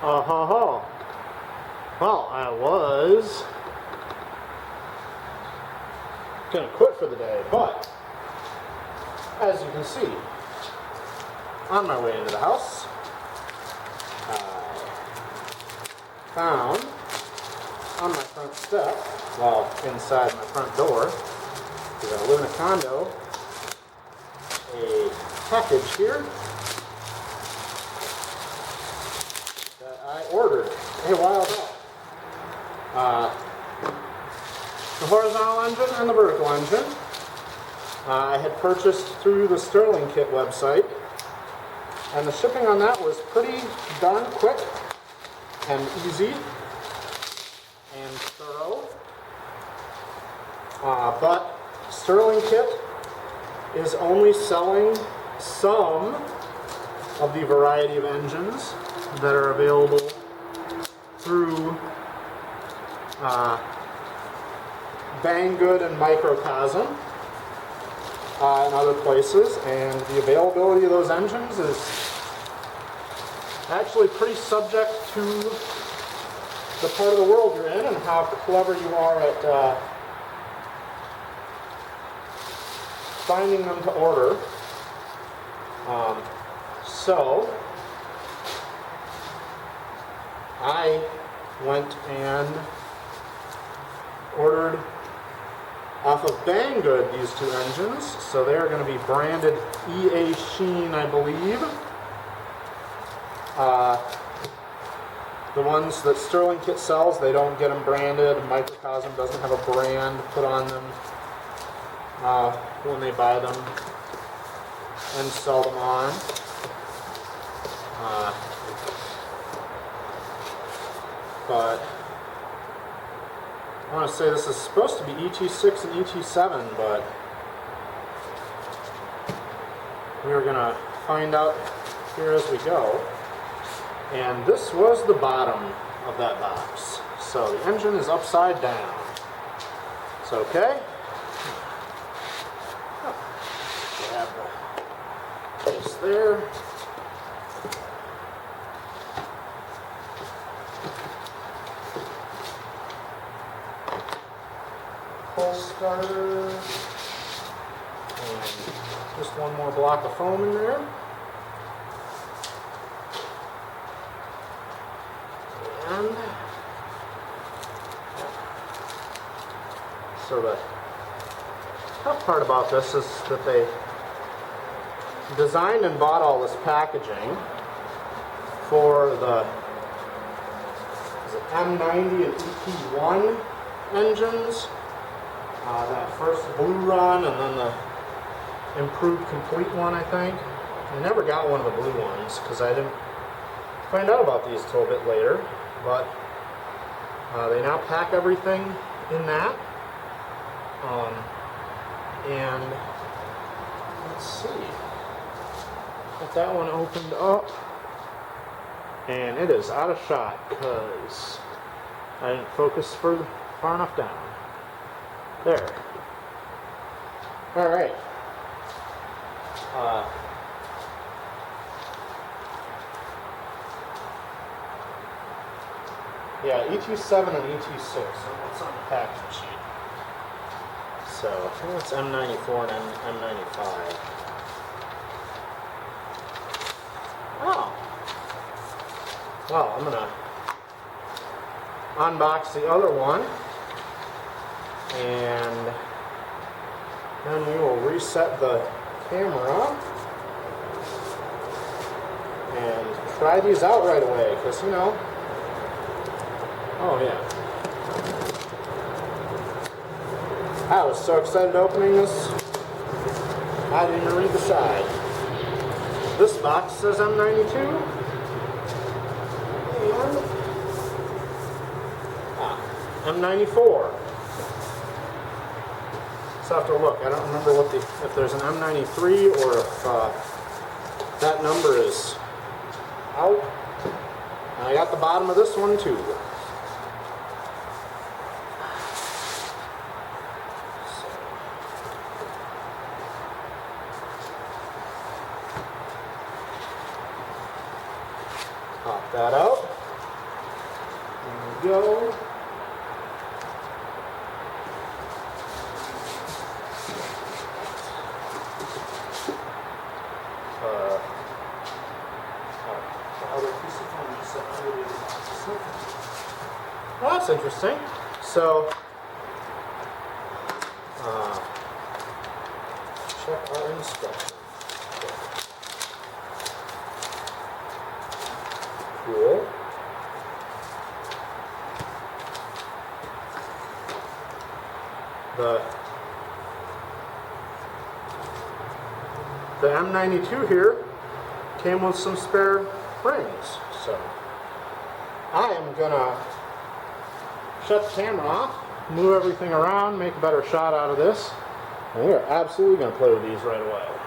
Well, I was gonna quit for the day, but as you can see, on my way into the house, I found on my front step, well, inside my front door, because I live in a condo, a package here that I ordered a while back. The horizontal engine and the vertical engine I had purchased through the Sterling Kit website, and the shipping on that was pretty darn quick and easy and thorough. But Sterling Kit is only selling some of the variety of engines that are available through Banggood and Microcosm and other places, and the availability of those engines is actually pretty subject to the part of the world you're in and how clever you are at finding them to order. So I went and ordered off of Banggood these two engines. So they are going to be branded EA Sheen, I believe. The ones that Sterling Kit sells, they don't get them branded. Microcosm doesn't have a brand put on them when they buy them and sell them on. But I want to say this is supposed to be ET6 and ET7, but we're going to find out here as we go. And this was the bottom of that box. So the engine is upside down. It's okay. We have the case there. Pull starter. And just one more block of foam in there. And so the tough part about this is that they designed and bought all this packaging for the M90 and ET1 engines, that first blue run and then the improved complete one, I think. I never got one of the blue ones because I didn't find out about these till a bit later, but they now pack everything in that. And let's see, get that one opened up, and it is out of shot because I didn't focus far enough down. There. All right. Yeah, ET7 and ET6. What's on the package sheet? So I think it's M94 and M95. Oh. Well, I'm gonna unbox the other one, and then we will reset the camera and try these out right away, because you know. Oh yeah. I was so excited opening this, I didn't even read the side. This box says M92. And M94. So I have to look. I don't remember if there's an M93 or if that number is out. And I got the bottom of this one too. Pop that out. go. Well, that's interesting. So, check our instructions. Cool. The M92 here came with some spare rings, so I am gonna shut the camera off, move everything around, make a better shot out of this, and we are absolutely gonna play with these right away.